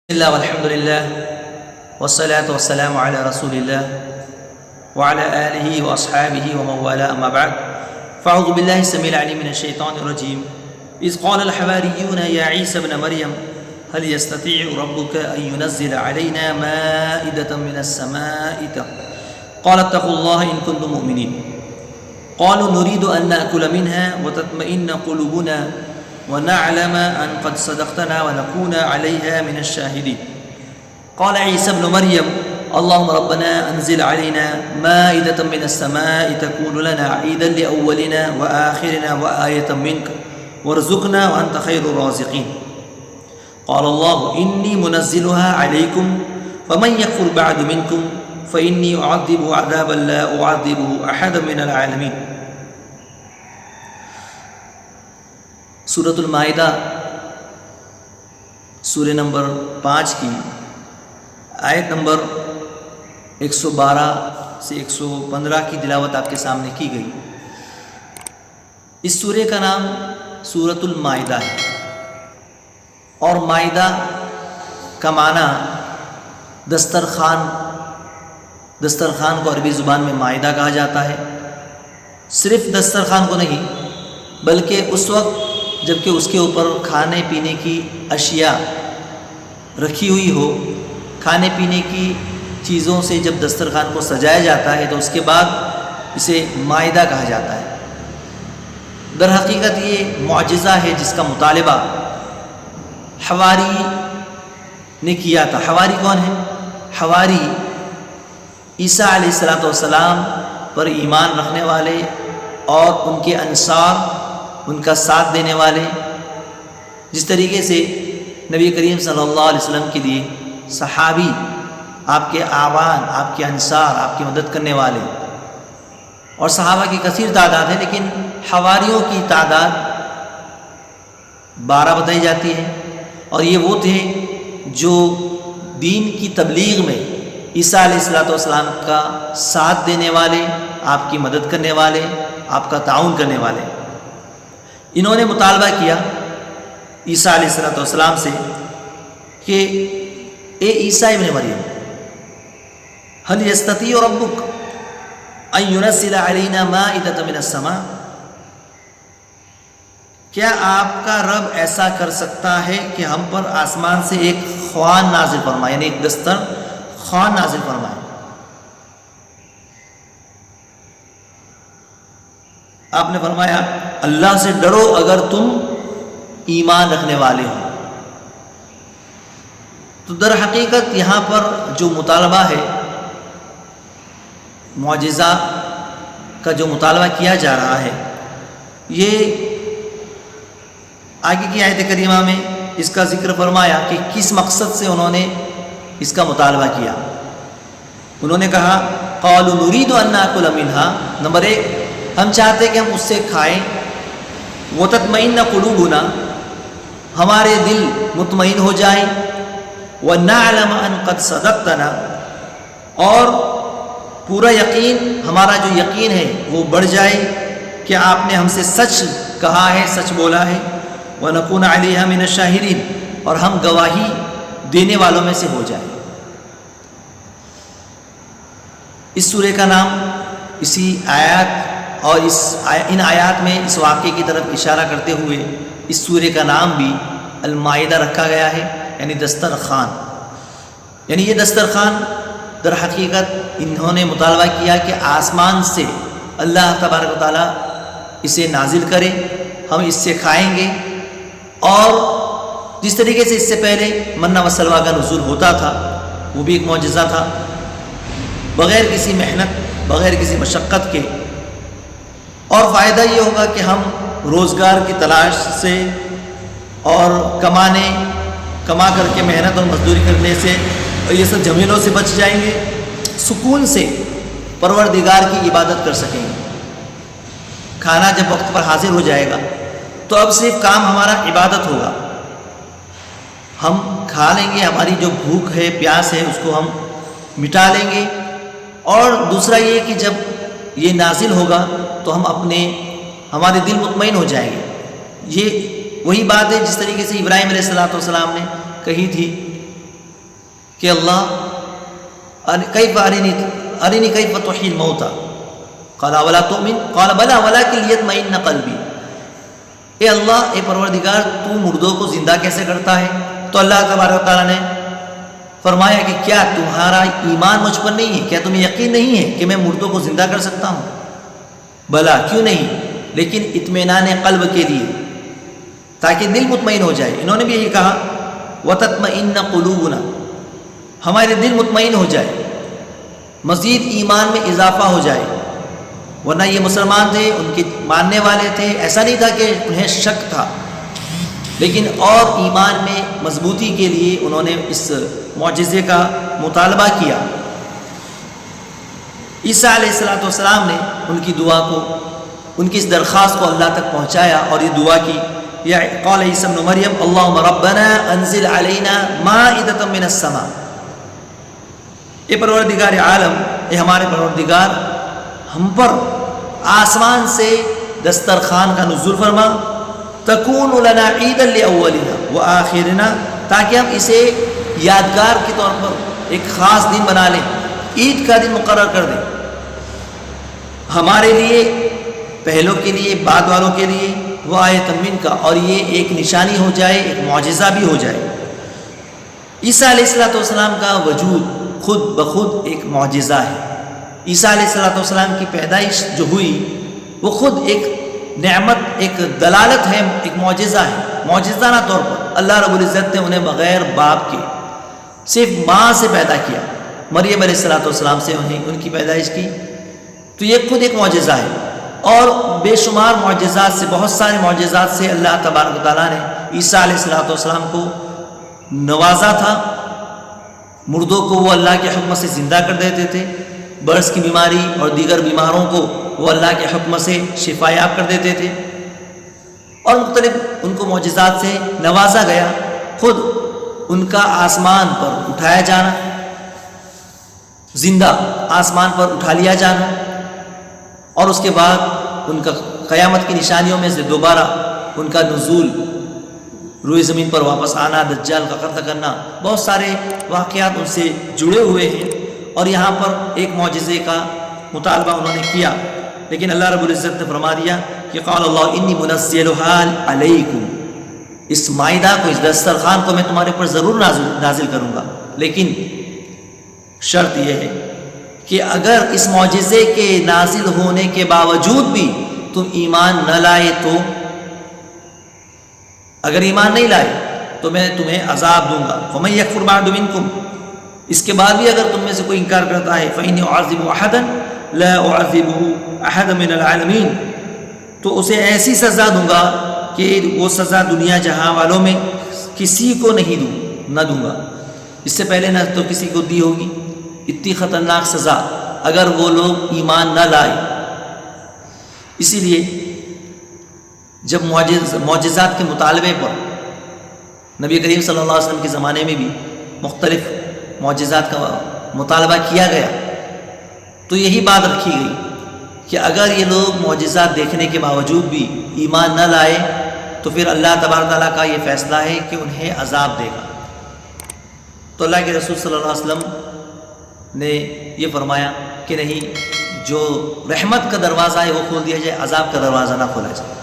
بسم الله والحمد لله والصلاة والسلام على رسول الله وعلى آله وأصحابه ومن والاه أما بعد فأعوذ بالله السميع العليم من الشيطان الرجيم إذ قال الحواريون يا عيسى ابن مريم هل يستطيع ربك أن ينزل علينا مائدة من السماء قال اتقوا الله إن كنتم مؤمنين قالوا نريد أن نأكل منها وتطمئن قلوبنا ونعلم أن قد صدقتنا ونكون عليها من الشاهدين قال عيسى ابن مريم اللهم ربنا أنزل علينا مائدة من السماء تكون لنا عيدا لأولنا وآخرنا وآية منك وارزقنا وأنت خير الرازقين قال الله إني منزلها عليكم فمن يكفر بعد منكم فإني أعذبه عذابا لا أعذبه أحدا من العالمين. سورۃ المائدہ سورہ نمبر 5 کی آیت نمبر 112 سے 115 کی تلاوت آپ کے سامنے کی گئی. اس سورہ کا نام سورۃ المائدہ ہے اور مائدہ کا معنی دسترخوان کو عربی زبان میں مائدہ کہا جاتا ہے. صرف دسترخوان کو نہیں بلکہ اس وقت جبکہ اس کے اوپر کھانے پینے کی اشیاء رکھی ہوئی ہو، کھانے پینے کی چیزوں سے جب دسترخوان کو سجایا جاتا ہے تو اس کے بعد اسے مائدہ کہا جاتا ہے. در حقیقت یہ معجزہ ہے جس کا مطالبہ حواری نے کیا تھا. حواری کون ہے؟ حواری عیسیٰ علیہ السلام پر ایمان رکھنے والے اور ان کے انصار، ان کا ساتھ دینے والے. جس طریقے سے نبی کریم صلی اللہ علیہ وسلم کے لیے صحابی آپ کے اعوان، آپ کے انصار، آپ کی مدد کرنے والے، اور صحابہ کی کثیر تعداد ہے، لیکن حواریوں کی تعداد 12 بتائی جاتی ہے. اور یہ وہ تھے جو دین کی تبلیغ میں عیسیٰ علیہ السلام کا ساتھ دینے والے، آپ کی مدد کرنے والے، آپ کا تعاون کرنے والے. انہوں نے مطالبہ کیا عیسیٰ علیہ السلام سے کہ اے عیسیٰ ابن مریم هل يستطيع ربك ان ينزل علينا مائدة من السماء، کیا آپ کا رب ایسا کر سکتا ہے کہ ہم پر آسمان سے ایک خوان نازل فرمائے، یعنی ایک دسترخوان نازل فرمائے. آپ نے فرمایا اللہ سے ڈرو اگر تم ایمان رکھنے والے ہو. تو در حقیقت یہاں پر جو مطالبہ ہے، معجزہ کا جو مطالبہ کیا جا رہا ہے، یہ آگے کی آیت کریمہ میں اس کا ذکر فرمایا کہ کس مقصد سے انہوں نے اس کا مطالبہ کیا. انہوں نے کہا قالوا نريد ان ناكل منها، نمبر 1 ہم چاہتے کہ ہم اس سے کھائیں، وتطمئن قلوبنا، ہمارے دل مطمئن ہو جائیں، ونعلم ان قد صدقتنا، اور پورا یقین، ہمارا جو یقین ہے وہ بڑھ جائے کہ آپ نے ہم سے سچ کہا ہے، سچ بولا ہے، ونکون علیہا من الشاہدین، اور ہم گواہی دینے والوں میں سے ہو جائیں. اس سورہ کا نام اسی آیات اور ان آیات میں اس واقعے کی طرف اشارہ کرتے ہوئے اس سورہ کا نام بھی المائدہ رکھا گیا ہے، یعنی دسترخوان. یعنی یہ دسترخوان در حقیقت انہوں نے مطالبہ کیا کہ آسمان سے اللہ تبارک و تعالیٰ اسے نازل کرے، ہم اس سے کھائیں گے. اور جس طریقے سے اس سے پہلے منہ و سلویٰ کا نزول ہوتا تھا وہ بھی ایک معجزہ تھا، بغیر کسی محنت، بغیر کسی مشقت کے. اور فائدہ یہ ہوگا کہ ہم روزگار کی تلاش سے اور کما کر کے محنت اور مزدوری کرنے سے اور یہ سب جھمیلوں سے بچ جائیں گے، سکون سے پروردگار کی عبادت کر سکیں گے. کھانا جب وقت پر حاضر ہو جائے گا تو اب صرف کام ہمارا عبادت ہوگا. ہم کھا لیں گے، ہماری جو بھوک ہے، پیاس ہے، اس کو ہم مٹا لیں گے. اور دوسرا یہ کہ جب یہ نازل ہوگا تو ہمارے دل مطمئن ہو جائیں گے. یہ وہی بات ہے جس طریقے سے ابراہیم علیہ السلام نے کہی تھی کہ اللہ کیف ارنی کیف تحیی الموتى قال ولا تؤمن قال بلى ولكن ليطمئن قلبی، اے اللہ، اے پروردگار، تو مردوں کو زندہ کیسے کرتا ہے؟ تو اللہ تبارک و تعالیٰ نے فرمایا کہ کیا تمہارا ایمان مجھ پر نہیں ہے؟ کیا تمہیں یقین نہیں ہے کہ میں مردوں کو زندہ کر سکتا ہوں؟ بلا، کیوں نہیں، لیکن اطمینان قلب کے لیے، تاکہ دل مطمئن ہو جائے۔ انہوں نے بھی یہی کہا وَتَطْمَئِنَّ قُلُوبُنَا، ہمارے دل مطمئن ہو جائے، مزید ایمان میں اضافہ ہو جائے۔ ورنہ یہ مسلمان تھے، ان کے ماننے والے تھے، ایسا نہیں تھا کہ انہیں شک تھا، لیکن اور ایمان میں مضبوطی کے لیے انہوں نے اس معجزے کا مطالبہ کیا۔ عیسیٰ علیہ السلام نے ان کی دعا کو، ان کی اس درخواست کو اللہ تک پہنچایا اور یہ دعا کی، یا قال عیسی ابن مریم اللہم ربنا انزل علینا مائدۃ من السماء، اے پروردگار عالم، اے ہمارے پروردگار، ہم پر آسمان سے دسترخوان کا نزول فرما، تکون لنا عیدا لاولنا وآخرنا، تاکہ ہم اسے یادگار کے طور پر ایک خاص دن بنا لیں، عید کا دن مقرر کر دیں ہمارے لیے، پہلوں کے لیے، بعد والوں کے لیے، وہ آیۃ من کا، اور یہ ایک نشانی ہو جائے، ایک معجزہ بھی ہو جائے۔ عیسیٰ علیہ السلام کا وجود خود بخود ایک معجزہ ہے۔ عیسیٰ علیہ السلام کی پیدائش جو ہوئی وہ خود ایک نعمت، ایک دلالت ہے، ایک معجزہ ہے۔ معجزانہ طور پر اللہ رب العزت نے انہیں بغیر باپ کے صرف ماں سے پیدا کیا، مریم علیہ السلام سے ان کی پیدائش کی، تو یہ خود ایک معجزہ ہے۔ اور بے شمار معجزات سے، بہت سارے معجزات سے اللہ تبارک و تعالیٰ نے عیسیٰ علیہ السلام کو نوازا تھا۔ مردوں کو وہ اللہ کے حکم سے زندہ کر دیتے تھے، برس کی بیماری اور دیگر بیماروں کو وہ اللہ کے حکم سے شفا یاب کر دیتے تھے، اور مختلف ان کو معجزات سے نوازا گیا۔ خود ان کا آسمان پر اٹھایا جانا، زندہ آسمان پر اٹھا لیا جانا، اور اس کے بعد ان کا قیامت کی نشانیوں میں سے دوبارہ ان کا نزول، روئے زمین پر واپس آنا، دجال کا قتل کرنا، بہت سارے واقعات ان سے جڑے ہوئے ہیں، اور یہاں پر ایک معجزے کا مطالبہ انہوں نے کیا، لیکن اللہ رب العزت نے فرما دیا کہ قال اللہ انی منزلها علیکم، اس مائدہ کو، اس دسترخوان کو میں تمہارے پر ضرور نازل کروں گا، لیکن شرط یہ ہے کہ اگر اس معجزے کے نازل ہونے کے باوجود بھی تم ایمان نہ لائے، تو اگر ایمان نہیں لائے تو میں تمہیں عذاب دوں گا۔ فمن یکفر بعد منکم، اس کے بعد بھی اگر تم میں سے کوئی انکار کرتا ہے، فإنی أعذب أحدا لا أعذبه أحدا من العالمین، تو اسے ایسی سزا دوں گا کہ وہ سزا دنیا جہاں والوں میں کسی کو نہیں دوں گا، اس سے پہلے نہ تو کسی کو دی ہوگی۔ اتنی خطرناک سزا اگر وہ لوگ ایمان نہ لائے۔ اسی لیے جب معجزات کے مطالبے پر نبی کریم صلی اللہ علیہ وسلم کے زمانے میں بھی مختلف معجزات کا مطالبہ کیا گیا، تو یہی بات رکھی گئی کہ اگر یہ لوگ معجزات دیکھنے کے باوجود بھی ایمان نہ لائے تو پھر اللہ تبارک تعالیٰ کا یہ فیصلہ ہے کہ انہیں عذاب دے گا۔ تو اللہ کے رسول صلی اللہ علیہ وسلم نے یہ فرمایا کہ نہیں، جو رحمت کا دروازہ ہے وہ کھول دیا جائے، عذاب کا دروازہ نہ کھولا جائے۔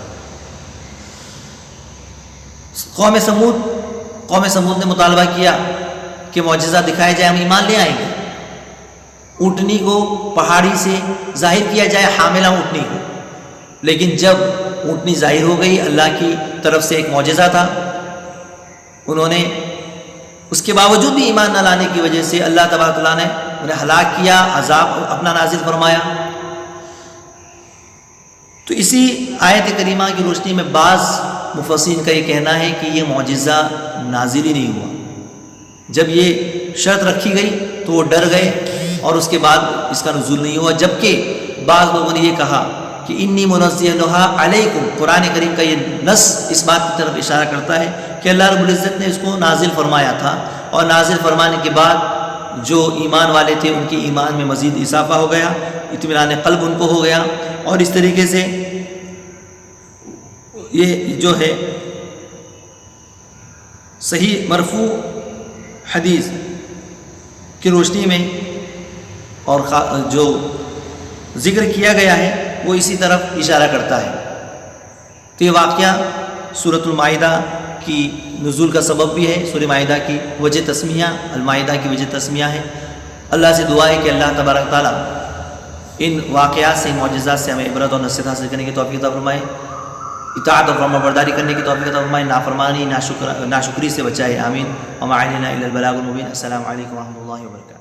قوم سمود نے مطالبہ کیا کہ معجزہ دکھایا جائے، ہم ایمان لے آئیں گے۔ اونٹنی کو پہاڑی سے ظاہر کیا جائے، حاملہ اونٹنی کو، لیکن جب اونٹنی ظاہر ہو گئی، اللہ کی طرف سے ایک معجزہ تھا، انہوں نے اس کے باوجود بھی ایمان نہ لانے کی وجہ سے اللہ تبارک تعالیٰ نے انہیں ہلاک کیا، عذاب اپنا نازل فرمایا۔ تو اسی آیت کریمہ کی روشنی میں بعض مفسرین کا یہ کہنا ہے کہ یہ معجزہ نازل ہی نہیں ہوا۔ جب یہ شرط رکھی گئی تو وہ ڈر گئے اور اس کے بعد اس کا نزول نہیں ہوا، جبکہ بعض لوگوں نے یہ کہا کہ انی منزلها علیکم، قرآن کریم کا یہ نص اس بات کی طرف اشارہ کرتا ہے کہ اللہ رب العزت نے اس کو نازل فرمایا تھا، اور نازل فرمانے کے بعد جو ایمان والے تھے ان کے ایمان میں مزید اضافہ ہو گیا، اطمینان قلب ان کو ہو گیا، اور اس طریقے سے یہ جو ہے صحیح مرفوع حدیث کی روشنی میں اور جو ذکر کیا گیا ہے وہ اسی طرف اشارہ کرتا ہے۔ تو یہ واقعہ سورۃ المائدہ کی نزول کا سبب بھی ہے، سورہ مائدہ کی وجہ تسمیہ، المائدہ کی وجہ تسمیہ ہے۔ اللہ سے دعا ہے کہ اللہ تبارک تعالیٰ ان واقعات سے، ان معجزات سے ہمیں عبرت اور نصیحت حاصل کرنے کی توفیق عطا فرمائے، اطاعت اور فرما برداری کرنے کی توفیق عطا فرمائے، نافرمانی ناشکری سے بچائے، آمین۔ وما علینا الا البلاغ المبین۔ السلام علیکم ورحمۃ اللہ وبرکاتہ۔